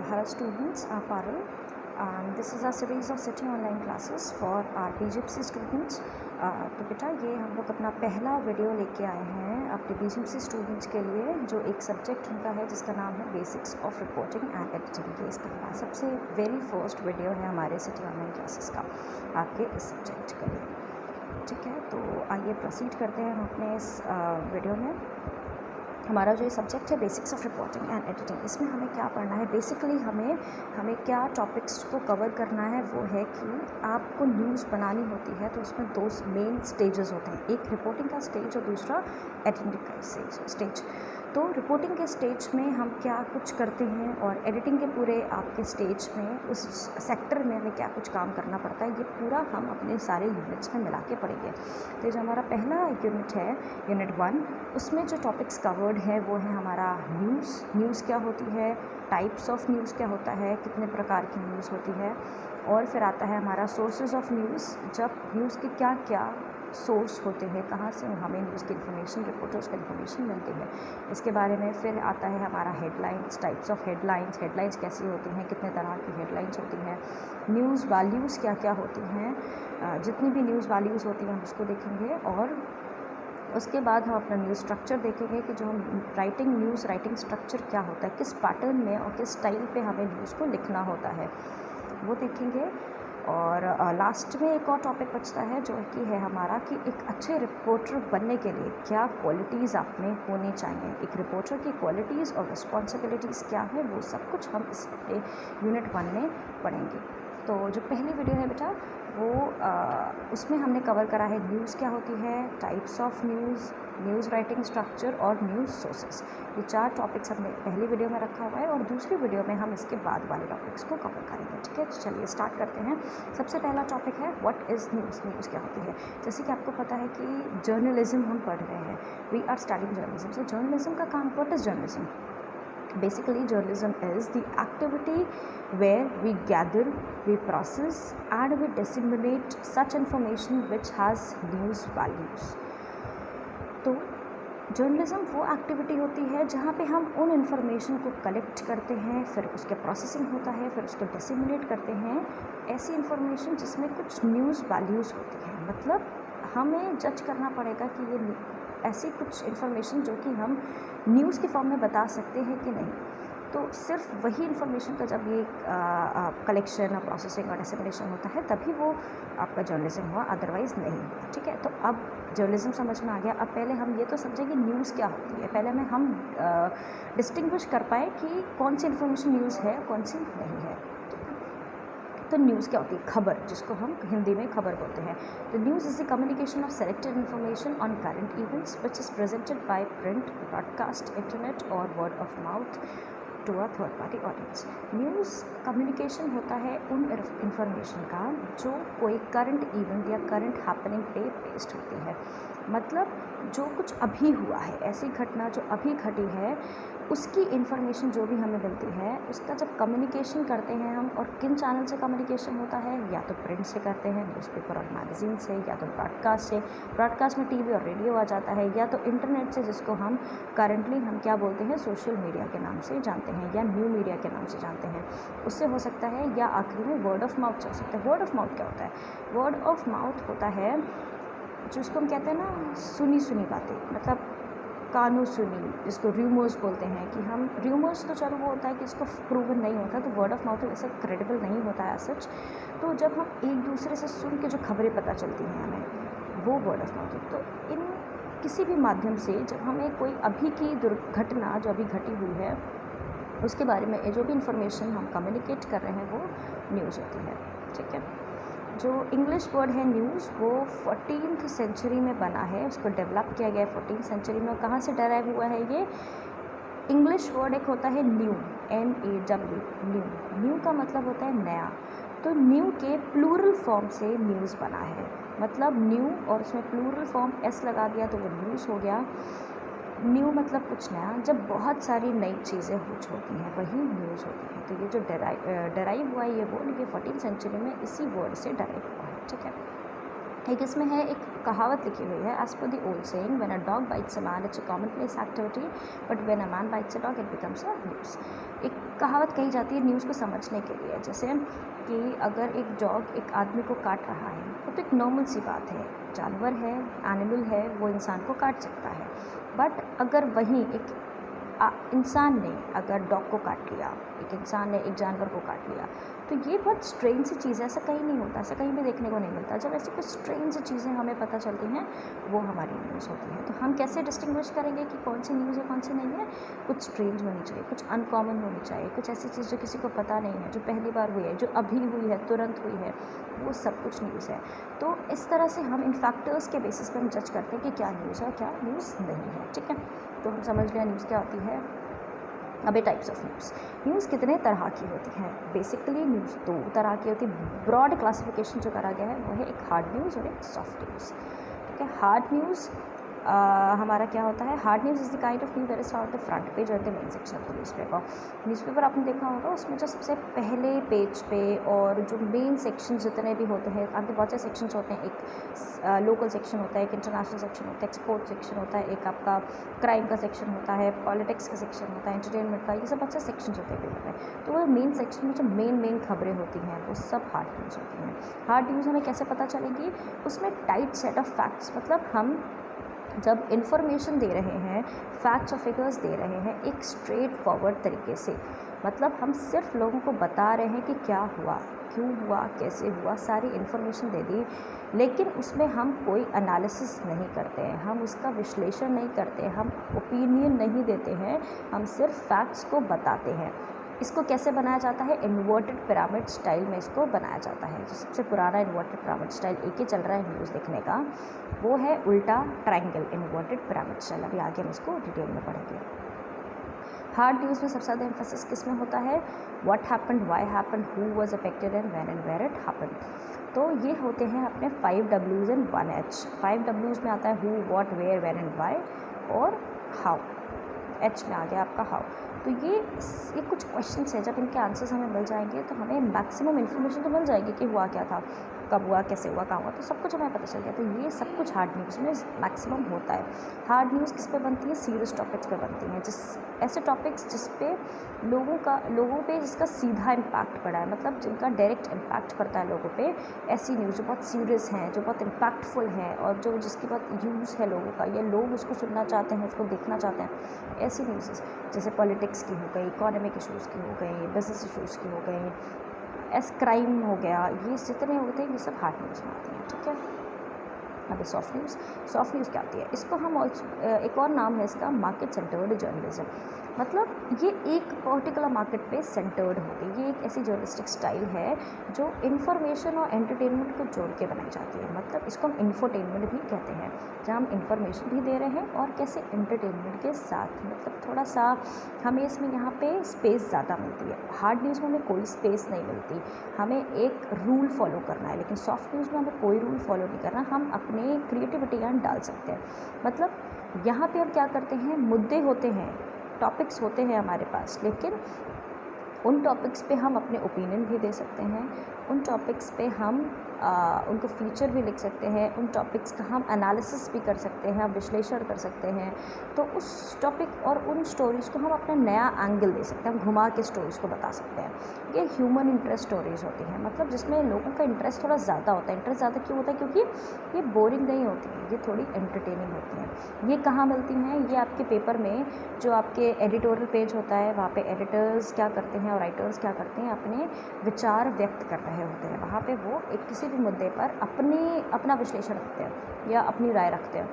Hello students, Parul, and this is a series of City online classes for our BJMC students. तो बेटा ये हम लोग अपना पहला वीडियो लेके आए हैं अपने BJMC स्टूडेंट्स के लिए, जो एक सब्जेक्ट उनका है जिसका नाम है basics of reporting and editing. ये इसका सबसे वेरी फर्स्ट वीडियो है हमारे सिटी ऑनलाइन क्लासेस का आपके इस सब्जेक्ट के लिए। ठीक है, तो आइए प्रोसीड करते हैं हम अपने इस वीडियो में। हमारा जो ये सब्जेक्ट है basics of reporting and editing, इसमें हमें क्या पढ़ना है? बेसिकली हमें क्या टॉपिक्स को कवर करना है वो है कि आपको न्यूज़ बनानी होती है तो उसमें दो मेन स्टेजेस होते हैं, एक रिपोर्टिंग का स्टेज और दूसरा एडिटिंग का स्टेज। तो रिपोर्टिंग के स्टेज में हम क्या कुछ करते हैं और एडिटिंग के पूरे आपके स्टेज में उस सेक्टर में हमें क्या कुछ काम करना पड़ता है, ये पूरा हम अपने सारे यूनिट्स में मिला के पढ़ेंगे। तो जो हमारा पहला यूनिट है Unit-1, उसमें जो टॉपिक्स कवर्ड है वो है हमारा न्यूज़ क्या होती है, टाइप्स ऑफ न्यूज़ क्या होता है, कितने प्रकार की न्यूज़ होती है, और फिर आता है हमारा सोर्सेज ऑफ न्यूज़, जब न्यूज़ के क्या क्या सोर्स होते हैं, कहाँ से हमें न्यूज़ की इन्फॉर्मेशन, रिपोर्टर्स की इन्फॉर्मेशन मिलती है, इसके बारे में। फिर आता है हमारा हेडलाइंस, टाइप्स ऑफ हेडलाइंस कैसी होती हैं, कितने तरह की हेडलाइंस होती हैं, न्यूज़ वैल्यूज़ क्या क्या होती हैं, जितनी भी न्यूज़ वैल्यूज़ होती हैं हम उसको देखेंगे। और उसके बाद हम अपना न्यूज़ स्ट्रक्चर देखेंगे कि जो हम न्यूज़ राइटिंग स्ट्रक्चर क्या होता है, किस पैटर्न में और किस स्टाइल पे हमें न्यूज़ को लिखना होता है, वो देखेंगे। और लास्ट में एक और टॉपिक बचता है जो कि है हमारा कि एक अच्छे रिपोर्टर बनने के लिए क्या क्वालिटीज़ आप में होनी चाहिए, एक रिपोर्टर की क्वालिटीज़ और रिस्पॉन्सिबिलिटीज़ क्या है, वो सब कुछ हम इस Unit-1 में पढ़ेंगे। तो जो पहली वीडियो है बेटा वो उसमें हमने कवर करा है न्यूज़ क्या होती है, types of news writing structure और न्यूज़ सोर्सेस। ये 4 टॉपिक्स हमने पहली वीडियो में रखा हुआ है और दूसरी वीडियो में हम इसके बाद वाले टॉपिक्स को कवर करेंगे। ठीक है, चलिए स्टार्ट करते हैं। सबसे पहला टॉपिक है व्हाट इज़ न्यूज़ क्या होती है। जैसे कि आपको पता है कि जर्नलिज्म हम पढ़ रहे हैं, we are studying journalism. So journalism का काम, what is journalism? Basically, journalism is the activity where we gather, we process and we disseminate such information which has news values. तो जर्नलिज्म वो एक्टिविटी होती है जहाँ पे हम उन इन्फॉर्मेशन को कलेक्ट करते हैं, फिर उसके प्रोसेसिंग होता है, फिर उसको डिसेमिनेट करते हैं, ऐसी इन्फॉर्मेशन जिसमें कुछ न्यूज़ वैल्यूज़ होती है। मतलब हमें जज करना पड़ेगा कि ये ऐसी कुछ इन्फॉर्मेशन जो कि हम न्यूज़ के फॉर्म में बता सकते हैं कि नहीं। तो सिर्फ वही इन्फॉर्मेशन का जब ये कलेक्शन और प्रोसेसिंग और डिसेमिनेशन होता है तभी वो आपका जर्नलिज्म हुआ, अदरवाइज़ नहीं। ठीक है, तो अब जर्नलिज्म समझ में आ गया। अब पहले हम ये तो समझें कि न्यूज़ क्या होती है, पहले हम डिस्टिंग्विश कर पाए कि कौन सी इन्फॉर्मेशन न्यूज़ है कौन सी नहीं है। तो न्यूज़ क्या होती है? खबर, जिसको हम हिंदी में खबर बोलते हैं। तो news is the communication of selected information on current events which is presented by print, broadcast, internet और word of mouth to a third party audience. News communication होता है उन इन्फॉर्मेशन का जो कोई करंट इवेंट या करंट हैपनिंग पे based होती है। मतलब जो कुछ अभी हुआ है, ऐसी घटना जो अभी घटी है, उसकी इन्फॉर्मेशन जो भी हमें मिलती है उसका जब कम्युनिकेशन करते हैं हम, और किन चैनल से कम्युनिकेशन होता है, या तो प्रिंट से करते हैं, न्यूज़पेपर और मैगज़ीन से, या तो ब्रॉडकास्ट से, ब्रॉडकास्ट में टीवी और रेडियो आ जाता है, या तो इंटरनेट से, जिसको हम करंटली हम क्या बोलते हैं, सोशल मीडिया के नाम से जानते हैं या न्यू मीडिया के नाम से जानते हैं, उससे हो सकता है, या आखिरी में वर्ड ऑफ माउथ से हो सकता है। वर्ड ऑफ माउथ क्या होता है? वर्ड ऑफ माउथ होता है जिसको हम कहते हैं ना सुनी बातें, मतलब कानों सुनी, जिसको र्यूमर्स बोलते हैं कि हम र्यूमर्स, तो चलो वो होता है कि इसको प्रूवन नहीं होता, तो वर्ड ऑफ माउथ वैसे क्रेडिबल नहीं होता है सच। तो जब हम एक दूसरे से सुन के जो खबरें पता चलती हैं हमें, वो वर्ड ऑफ माउथ है। तो इन किसी भी माध्यम से जब हमें कोई अभी की दुर्घटना जो अभी घटी हुई है उसके बारे में जो भी इंफॉर्मेशन हम कम्युनिकेट कर रहे हैं वो न्यूज़ होती है। ठीक है, जो इंग्लिश वर्ड है न्यूज़ वो 14th सेंचुरी में बना है, उसको डेवलप किया गया है 14th सेंचुरी में। और कहाँ से डराइव हुआ है ये? इंग्लिश वर्ड एक होता है न्यू, NAW, न्यू का मतलब होता है नया। तो न्यू के प्लूरल फॉर्म से न्यूज़ बना है, मतलब न्यू और उसमें प्लूरल फॉर्म S लगा दिया तो वो न्यूज़ हो गया। न्यू मतलब कुछ नया, जब बहुत सारी नई चीज़ें होती हैं वही न्यूज़ होती हैं। तो ये जो डराइव हुआ है ये वर्ड, ये 14th सेंचुरी में इसी वर्ड से डराइव हुआ है। ठीक है, एक इसमें है, एक कहावत लिखी हुई है, as per the old saying, when a dog bites a man it's a common place activity, but when a man bites a dog it becomes a news. एक कहावत कही जाती है न्यूज़ को समझने के लिए, जैसे कि अगर एक डॉग एक आदमी को काट रहा है, वो तो एक नॉर्मल सी बात है, जानवर है, एनिमल है, वो इंसान को काट सकता है। बट अगर वहीं एक इंसान ने अगर डॉग को काट लिया, एक इंसान ने एक जानवर को काट लिया, तो ये बहुत स्ट्रेंज सी चीज़ है, ऐसा कहीं नहीं होता, ऐसा कहीं भी देखने को नहीं मिलता। जब ऐसी कुछ स्ट्रेंज सी चीज़ें हमें पता चलती हैं, वो हमारी न्यूज़ होती है। तो हम कैसे डिस्टिंग्विश करेंगे कि कौन सी न्यूज़ है, कौन सी नहीं है? कुछ स्ट्रेंज होनी चाहिए, कुछ अनकॉमन होनी चाहिए, कुछ ऐसी चीज़ जो किसी को पता नहीं है, जो पहली बार हुई है, जो अभी हुई है, तुरंत हुई है, वो सब कुछ न्यूज़ है। तो इस तरह से हम इन फैक्टर्स के बेसिस पे हम जज करते हैं कि क्या न्यूज़ है, क्या न्यूज़ नहीं है। ठीक है, तो हम समझ लिया न्यूज़ क्या होती है। अब टाइप्स ऑफ न्यूज़ कितने तरह की होती हैं? बेसिकली न्यूज़ दो तरह की होती है। ब्रॉड क्लासिफिकेशन जो करा गया है वो है एक हार्ड न्यूज़ और एक सॉफ्ट न्यूज़। ठीक है, हार्ड न्यूज़ हमारा क्या होता है? Hard news is the kind of news that is found the front page और the main section of the newspaper आपने देखा होगा, उसमें जो सबसे पहले पेज पे और जो मेन सेक्शन जितने भी होते हैं, आगे बहुत से सेक्शंस होते हैं। एक लोकल सेक्शन होता है, एक इंटरनेशनल सेक्शन होता है, एक्सपोर्ट सेक्शन होता है, एक आपका क्राइम का सेक्शन होता है, पॉलिटिक्स का सेक्शन होता है, एंटरटेनमेंट का, ये सब बहुत से सेक्शन होते हैं पेपर में। तो वो मेन सेक्शन में जो मेन खबरें होती हैं वो सब हार्ड न्यूज़ होती हैं। हार्ड न्यूज़ हमें कैसे पता चलेगी? उसमें टाइट सेट ऑफ फैक्ट्स, मतलब हम जब इन्फॉर्मेशन दे रहे हैं, फैक्ट्स और फिगर्स दे रहे हैं एक स्ट्रेट फॉरवर्ड तरीके से, मतलब हम सिर्फ लोगों को बता रहे हैं कि क्या हुआ, क्यों हुआ, कैसे हुआ, सारी इन्फॉर्मेशन दे दी, लेकिन उसमें हम कोई एनालिसिस नहीं करते हैं, हम उसका विश्लेषण नहीं करते हैं, हम ओपिनियन नहीं देते हैं, हम सिर्फ फैक्ट्स को बताते हैं। इसको कैसे बनाया जाता है? इन्वर्टेड पिरामिड स्टाइल में इसको बनाया जाता है। जो सबसे पुराना इन्वर्टेड पिरामिड स्टाइल एक ही चल रहा है न्यूज़ लिखने का, वो है उल्टा ट्रायंगल इन्वर्टेड पिरामिड स्टाइल। अभी आगे हम इसको डिटेल में पढ़ेंगे। हार्ड न्यूज़ में सबसे ज़्यादा एम्फेसिस किस में होता है? What happened, why happened, who was affected and when and where it happened. तो ये होते हैं अपने 5 W's एंड 1 H। 5 W's में आता है who, what, where, when and why, और हाउ। H में आ गया आपका हाउ। तो ये कुछ क्वेश्चंस हैं, जब इनके आंसर्स हमें मिल जाएंगे तो हमें मैक्सिमम इन्फॉर्मेशन तो मिल जाएगी कि हुआ क्या था, कब हुआ, कैसे हुआ, कहाँ हुआ, तो सब कुछ हमें पता चल गया। तो ये सब कुछ हार्ड न्यूज़ में मैक्सिमम होता है। हार्ड न्यूज़ किस पे बनती है? सीरियस टॉपिक्स पे बनती हैं, ऐसे टॉपिक्स जिस पे लोगों पे जिसका सीधा इम्पैक्ट पड़ा है, मतलब जिनका डायरेक्ट इम्पैक्ट पड़ता है लोगों पे, ऐसी न्यूज़ जो बहुत सीरियस हैं, जो बहुत इम्पैक्टफुल हैं और जो जिसकी बहुत यूज़ है लोगों का, या लोग उसको सुनना चाहते हैं, उसको देखना चाहते हैं, ऐसी न्यूज़ जैसे पॉलिटिक्स की हो गई, इकोनॉमिक इशूज़ की हो गई, बिजनेस इशूज़ की हो गई, क्राइम हो गया, ये जितने होते हैं ये सब हार्ड न्यूज़ में आती हैं। ठीक है, अब सॉफ्ट न्यूज़ क्या होती है? इसको हम एक और नाम है इसका, मार्केट सेंटर्ड जर्नलिज्म। मतलब ये एक पर्टिकुलर मार्केट पे सेंटर्ड होती है। ये एक ऐसी जर्नलिस्टिक स्टाइल है जो इन्फॉर्मेशन और एंटरटेनमेंट को जोड़ के बनाई जाती है। मतलब इसको हम इन्फोटेनमेंट भी कहते हैं, जहाँ हम इन्फॉर्मेशन भी दे रहे हैं और कैसे एंटरटेनमेंट के साथ, मतलब थोड़ा सा हमें इसमें यहाँ पे स्पेस ज़्यादा मिलती है। हार्ड न्यूज़ में हमें कोई स्पेस नहीं मिलती, हमें एक रूल फॉलो करना है, लेकिन सॉफ्ट न्यूज़ में हमें कोई रूल फॉलो नहीं करना, हम अपने क्रिएटिविटी यहाँ डाल सकते हैं। मतलब यहाँ पे हम क्या करते हैं, मुद्दे होते हैं, टॉपिक्स होते हैं हमारे पास, लेकिन उन टॉपिक्स पे हम अपने ओपिनियन भी दे सकते हैं, उन टॉपिक्स पे हम उनको फीचर भी लिख सकते हैं, उन टॉपिक्स का हम एनालिसिस भी कर सकते हैं, हम विश्लेषण कर सकते हैं। तो उस टॉपिक और उन स्टोरीज़ को हम अपना नया एंगल दे सकते हैं, हम घुमा के स्टोरीज़ को बता सकते हैं। ये ह्यूमन इंटरेस्ट स्टोरीज़ होती हैं, मतलब जिसमें लोगों का इंटरेस्ट थोड़ा ज़्यादा होता है। इंटरेस्ट ज़्यादा क्यों होता है? क्योंकि ये बोरिंग नहीं होती हैं, ये थोड़ी एंटरटेनिंग होती हैं। ये कहाँ मिलती हैं? ये आपके पेपर में जो आपके एडिटोरियल पेज होता है, वहाँ पे एडिटर्स क्या करते हैं और राइटर्स क्या करते हैं, अपने विचार व्यक्त कर रहे होते हैं। वहाँ पे वो एक किसी भी मुद्दे पर अपना विश्लेषण रखते हैं या अपनी राय रखते हैं।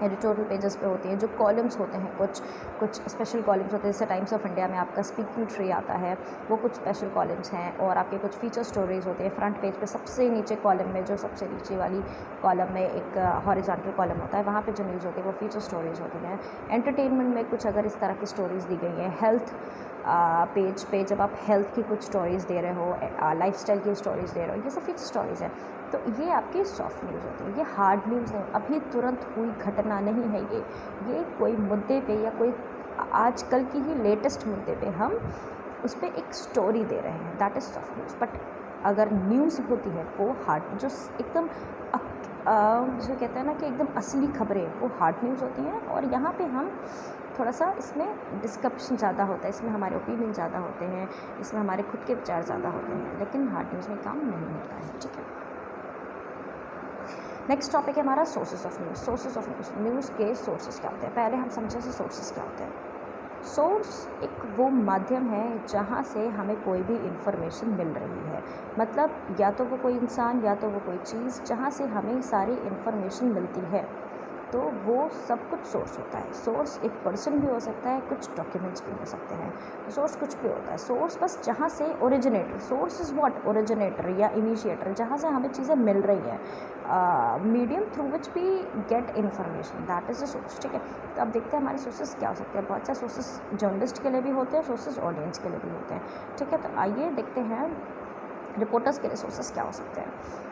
एडिटोरियल पेजेस पे होती हैं जो कॉलम्स होते हैं, कुछ स्पेशल कॉलम्स होते हैं, जैसे टाइम्स ऑफ इंडिया में आपका स्पीकिंग ट्री आता है, वो कुछ स्पेशल कॉलम्स हैं। और आपके कुछ फीचर स्टोरीज़ होती है। फ्रंट पेज पे सबसे नीचे कॉलम में, जो सबसे नीचे वाली कॉलम में एक हॉरिजॉन्टल कॉलम होता है, वहाँ पे जो न्यूज़ होती है वो फीचर स्टोरीज़ होती हैं। एंटरटेनमेंट में कुछ अगर इस तरह की स्टोरीज़ दी गई हैं, हेल्थ पेज पे जब आप हेल्थ की कुछ स्टोरीज़ दे रहे हो, लाइफस्टाइल की स्टोरीज़ दे रहे हो, ये सब फीचर स्टोरीज़ हैं। तो ये आपकी सॉफ्ट न्यूज़ होती है, ये हार्ड न्यूज़ नहीं, अभी तुरंत हुई घटना नहीं है ये कोई मुद्दे पे या कोई आजकल की ही लेटेस्ट मुद्दे पे हम उस पर एक स्टोरी दे रहे हैं, that is soft news. But अगर न्यूज़ होती है वो हार्ड, जो एकदम जिसे कहते हैं ना कि एकदम असली खबरें वो हार्ड न्यूज़ होती हैं, और यहाँ पे हम थोड़ा सा इसमें डिस्कशन ज़्यादा होता है, इसमें हमारे ओपिनियन ज़्यादा होते हैं, इसमें हमारे खुद के विचार ज़्यादा होते हैं, लेकिन हार्ड न्यूज़ में काम नहीं होता है। ठीक है, नेक्स्ट टॉपिक है हमारा sources of news. Sources of news, news के सोर्सेज क्या होते हैं, पहले हम समझें से सोर्सेज क्या होते हैं। सोर्स एक वो माध्यम है जहाँ से हमें कोई भी इंफॉर्मेशन मिल रही है, मतलब या तो वो कोई इंसान या तो वो कोई चीज़, जहाँ से हमें सारी इंफॉर्मेशन मिलती है, तो वो सब कुछ सोर्स होता है। सोर्स एक पर्सन भी हो सकता है, कुछ डॉक्यूमेंट्स भी हो सकते हैं, सोर्स कुछ भी होता है। सोर्स बस जहाँ से originator, source is what, originator या इनिशिएटर, जहाँ से हमें चीज़ें मिल रही हैं, medium through which we get information, that is a source. ठीक है, तो अब देखते हैं हमारे सोर्सेज क्या हो सकते हैं। बहुत सारे सोर्सेज जर्नलिस्ट के लिए भी होते हैं, सोर्सेज ऑडियंस के लिए भी होते हैं। ठीक है, तो आइए देखते हैं रिपोर्टर्स के लिए सोर्सेज क्या हो सकते हैं।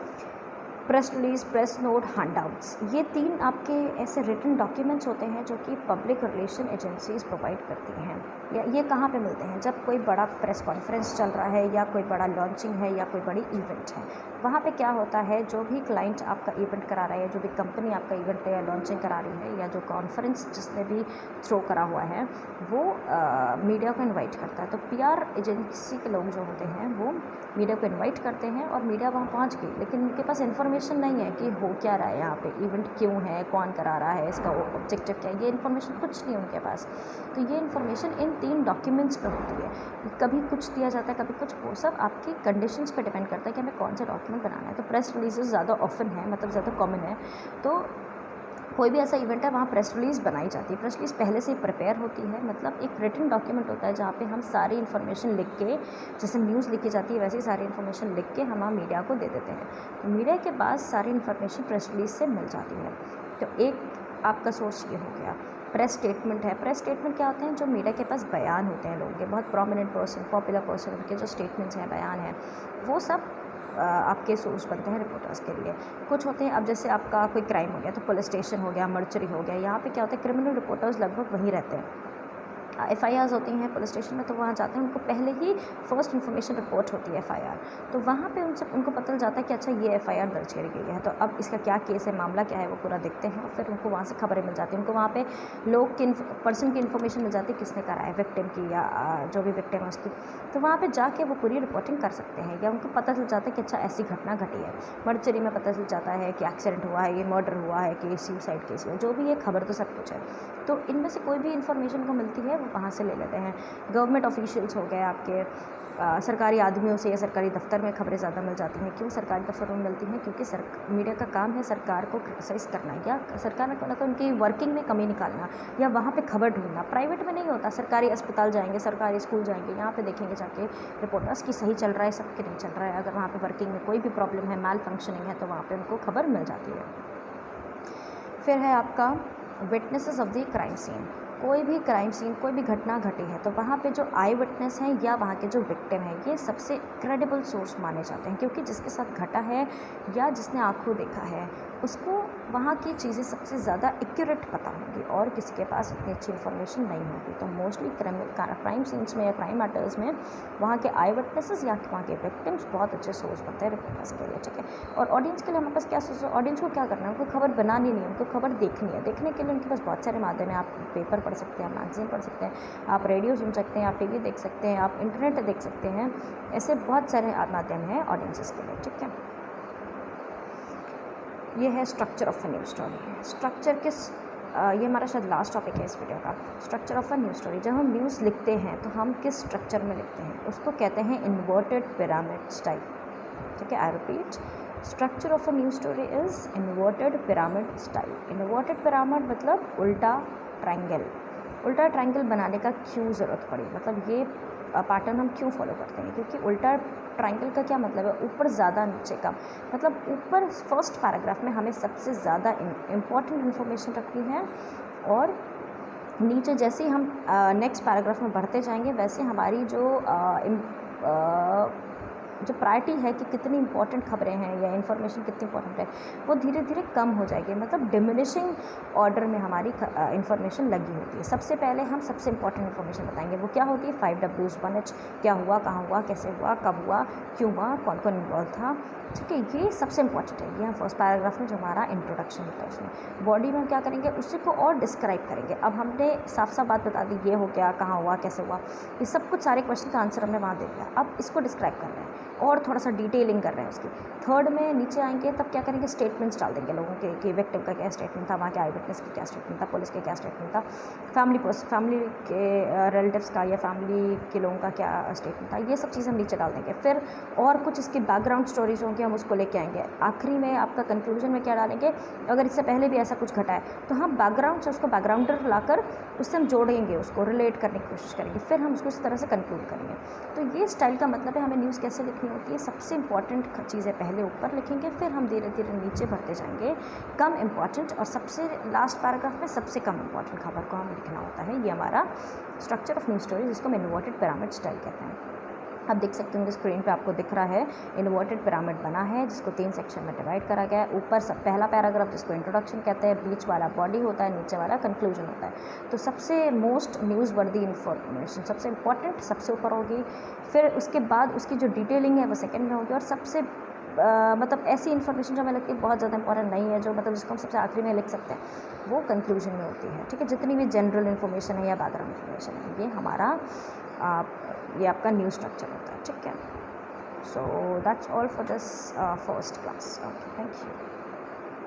Press release, press note, handouts, ये 3 आपके ऐसे रिटन डॉक्यूमेंट्स होते हैं जो कि पब्लिक रिलेशन एजेंसीज प्रोवाइड करती हैं। या ये कहाँ पे मिलते हैं, जब कोई बड़ा प्रेस कॉन्फ्रेंस चल रहा है या कोई बड़ा लॉन्चिंग है या कोई बड़ी इवेंट है, वहाँ पे क्या होता है, जो भी क्लाइंट आपका इवेंट करा रहा है, जो भी कंपनी आपका इवेंट या लॉन्चिंग करा रही है, या जो कॉन्फ्रेंस जिसने भी थ्रो करा हुआ है, वो मीडिया को इन्वाइट करता है। तो PR एजेंसी के लोग जो होते हैं वो मीडिया को इन्वाइट करते हैं, और मीडिया वहाँ पहुँच गई, लेकिन उनके पास इन्फॉर्मेशन नहीं है कि हो क्या रहा है यहाँ पे, इवेंट क्यों है, कौन करा रहा है, इसका ऑब्जेक्टिव क्या है, ये इन्फॉर्मेशन कुछ नहीं है उनके पास। तो ये इन्फॉर्मेशन इन 3 डॉक्यूमेंट्स पे होती है, कभी कुछ दिया जाता है, कभी कुछ, वो सब आपकी कंडीशंस पे डिपेंड करता है कि हमें कौन सा डॉक्यूमेंट बनाना है। तो प्रेस रिलीजेस ज़्यादा ऑफन है, मतलब ज़्यादा कॉमन है, तो कोई भी ऐसा इवेंट है वहाँ प्रेस रिलीज़ बनाई जाती है। प्रेस रिलीज़ पहले से ही प्रिपेयर होती है, मतलब एक रिटन डॉक्यूमेंट होता है जहाँ पे हम सारी इन्फॉर्मेशन लिख के, जैसे न्यूज़ लिखी जाती है वैसे ही सारी इन्फॉर्मेशन लिख के हम मीडिया को दे देते हैं। तो मीडिया के पास सारी इन्फॉर्मेशन प्रेस रिलीज़ से मिल जाती है। तो एक आपका सोर्स ये हो गया। प्रेस स्टेटमेंट है। प्रेस स्टेटमेंट क्या होते हैं, जो मीडिया के पास बयान होते हैं लोगों के, बहुत प्रोमिनेंट पर्सन, पॉपुलर पर्सन, उनके जो स्टेटमेंट्स हैं, बयान हैं, वो सब आपके सोर्स बनते हैं रिपोर्टर्स के लिए। कुछ होते हैं, अब जैसे आपका कोई क्राइम हो गया तो पुलिस स्टेशन हो गया, मर्चरी हो गया, यहाँ पे क्या होता है, क्रिमिनल रिपोर्टर्स लगभग वहीं रहते हैं। FIRs होती हैं पुलिस स्टेशन में, तो वहाँ जाते हैं, उनको पहले ही फर्स्ट इन्फॉर्मेशन रिपोर्ट होती है FIR, तो वहाँ पे उनको पता चल जाता है कि अच्छा ये FIR दर्ज करी गई है, तो अब इसका क्या केस है, मामला क्या है, वो पूरा देखते हैं, और फिर उनको वहाँ से खबरें मिल जाती हैं। उनको वहाँ पे लोग की पर्सन की इन्फॉर्मेशन मिल जाती है, किसने करा है, विक्टिम की या जो भी विक्टिम है उसकी, तो वहाँ पर जाके वो पूरी रिपोर्टिंग कर सकते हैं। या उनको पता चल जाता है कि अच्छा ऐसी घटना घटी है, मर्चरी में पता चल जाता है कि एक्सीडेंट हुआ है, ये मर्डर हुआ है, कि सुसाइड केस हुआ, जो भी है खबर तो सब कुछ है। तो इनमें से कोई भी इन्फॉर्मेशन को मिलती है वो वहाँ से ले लेते हैं। गवर्नमेंट ऑफिशियल्स हो गए आपके, सरकारी आदमियों से या सरकारी दफ्तर में खबरें ज़्यादा मिल जाती हैं। क्यों सरकारी दफ्तर में मिलती हैं, क्योंकि मीडिया का काम है सरकार को क्रिटिसाइज़ करना, या सरकार में मतलब उनकी वर्किंग में कमी निकालना, या वहाँ पे खबर ढूंढना। प्राइवेट में नहीं होता, सरकारी अस्पताल जाएंगे, सरकारी स्कूल जाएंगे, यहाँ पे देखेंगे जाके रिपोर्टर्स की सही चल रहा है, सबके नहीं चल रहा है। अगर वहाँ पर वर्किंग में कोई भी प्रॉब्लम है, मैल फंक्शनिंग है, तो वहाँ पर उनको खबर मिल जाती है। फिर है आपका witnesses of the crime scene. कोई भी क्राइम सीन, कोई भी घटना घटी है, तो वहाँ पे जो आई विटनेस हैं या वहाँ के जो विक्टिम हैं, ये सबसे क्रेडिबल सोर्स माने जाते हैं, क्योंकि जिसके साथ घटा है या जिसने आंखों देखा है, उसको वहाँ की चीज़ें सबसे ज़्यादा एक्यूरेट पता होंगी, और किसी के पास इतनी अच्छी इन्फॉर्मेशन नहीं होगी। तो मोस्टली क्राइम सीन्स में या क्राइम मैटर्स में वहाँ के आई विटनेसेस या वहाँ के विक्टिम्स बहुत अच्छे सोर्स बनते हैं रिपोर्टर्स के लिए। ठीक है, और ऑडियंस के लिए हमारे पास क्या सोर्स है, ऑडियंस को क्या करना है, उनको खबर बनानी नहीं है, उनको खबर देखनी है। देखने के लिए उनके पास बहुत सारे माध्यम हैं, आप पेपर पढ़ सकते हैं, आप मैगजीन पढ़ सकते हैं, आप रेडियो सुन सकते हैं, आप TV देख सकते हैं, आप इंटरनेट देख सकते हैं, ऐसे बहुत सारे माध्यम हैं ऑडियंसेस के लिए। ठीक है, ये है structure of a news story. Structure ये हमारा शायद लास्ट टॉपिक है इस वीडियो का। Structure of a news story, जब हम न्यूज़ लिखते हैं तो हम किस स्ट्रक्चर में लिखते हैं, उसको कहते हैं इन्वर्टेड पिरामिड स्टाइल। ठीक है, I repeat, structure of a news story is inverted pyramid style. Inverted pyramid मतलब उल्टा ट्रायंगल। उल्टा ट्रायंगल बनाने का क्यों ज़रूरत पड़ी, मतलब ये पैटर्न हम क्यों फॉलो करते हैं, क्योंकि उल्टा ट्रायंगल का क्या मतलब है, ऊपर ज़्यादा नीचे कम। मतलब ऊपर फर्स्ट पैराग्राफ में हमें सबसे ज़्यादा इम्पॉर्टेंट इन्फॉर्मेशन रखनी है, और नीचे जैसे ही हम नेक्स्ट पैराग्राफ में बढ़ते जाएंगे, वैसे हमारी जो जो प्रायोरिटी है कि कितनी इंपॉर्टेंट खबरें हैं या इन्फॉर्मेशन कितनी इंपॉर्टेंट है, वो धीरे धीरे कम हो जाएगी। मतलब डिमिनिशिंग ऑर्डर में हमारी इन्फॉर्मेशन लगी होती है। सबसे पहले हम सबसे इंपॉर्टेंट इन्फॉर्मेशन बताएंगे, वो क्या होती है 5 Ws 1H, क्या हुआ, कहाँ हुआ, कैसे हुआ, कब हुआ, क्यों हुआ, कौन कौन इन्वॉल्व था। ठीक है, ये सबसे इंपॉर्टेंट है। ये हम फर्स्ट पैराग्राफ में जो हमारा इंट्रोडक्शन होता है उसमें बॉडी में हम क्या करेंगे, उसी को और डिस्क्राइब करेंगे। अब हमने साफ साफ बात बता दी, ये हो गया, कहाँ हुआ, कैसे हुआ, ये सब कुछ सारे क्वेश्चन का आंसर हमने वहाँ दे दिया। अब इसको डिस्क्राइब कर रहे हैं और थोड़ा सा डिटेलिंग कर रहे हैं उसकी। थर्ड में नीचे आएंगे तब क्या करेंगे, स्टेटमेंट्स डाल देंगे लोगों के कि विक्टिम का क्या स्टेटमेंट था, वहाँ के आई विटनेस की क्या स्टेटमेंट था, पुलिस के क्या स्टेटमेंट था, फैमिली के रिलेटिव्स का या फैमिली के लोगों का क्या स्टेटमेंट था। ये सब चीज़ हम नीचे डाल देंगे। फिर और कुछ इसकी बैकग्राउंड स्टोरीज होंगी, हम उसको लेके आएंगे। आखिरी में आपका कंक्लूजन में क्या डालेंगे, अगर इससे पहले भी ऐसा कुछ घटा है तो हम बैकग्राउंड से उसको बैकग्राउंडर लाकर उससे हम जोड़ेंगे, उसको रिलेट करने की कोशिश करेंगे, फिर हम उसको इस तरह से कंक्लूड करेंगे। तो ये स्टाइल का मतलब है हमें न्यूज़ कैसे लिखनी होती है। सबसे इंपॉर्टेंट चीज़ें पहले ऊपर लिखेंगे, फिर हम धीरे धीरे नीचे बढ़ते जाएंगे कम इंपॉर्टेंट, और सबसे लास्ट पैराग्राफ में सबसे कम इंपॉर्टेंट खबर को हमें लिखना होता है। ये हमारा स्ट्रक्चर ऑफ न्यूज़ स्टोरी, जिसको हम इन्वर्टेड पिरामिड स्टाइल कहते हैं। आप देख सकते होंगे स्क्रीन पे आपको दिख रहा है इन्वर्टेड पिरामिड बना है, जिसको 3 सेक्शन में डिवाइड करा गया है। ऊपर सब पहला पैराग्राफ जिसको इंट्रोडक्शन कहते हैं, बीच वाला बॉडी होता है, नीचे वाला कंक्लूजन होता है। तो सबसे मोस्ट न्यूज़ वर्दी इन्फॉर्मेशन सबसे इंपॉर्टेंट सबसे ऊपर होगी, फिर उसके बाद उसकी जो डिटेलिंग है वो सेकेंड में होगी, और सबसे मतलब ऐसी इन्फॉर्मेशन जो हमें लगती है बहुत ज़्यादा इंपॉर्टेंट नहीं है, जो मतलब जिसको हम सबसे आखिरी में लिख सकते हैं, वो कंक्लूजन में होती है। ठीक है, जितनी भी जनरल इन्फॉर्मेशन है या बैकग्राउंड इन्फॉर्मेशन है, ये हमारा ये आपका न्यूज़ स्ट्रक्चर होता है। ठीक है, so that's all for this first class. Okay, thank you.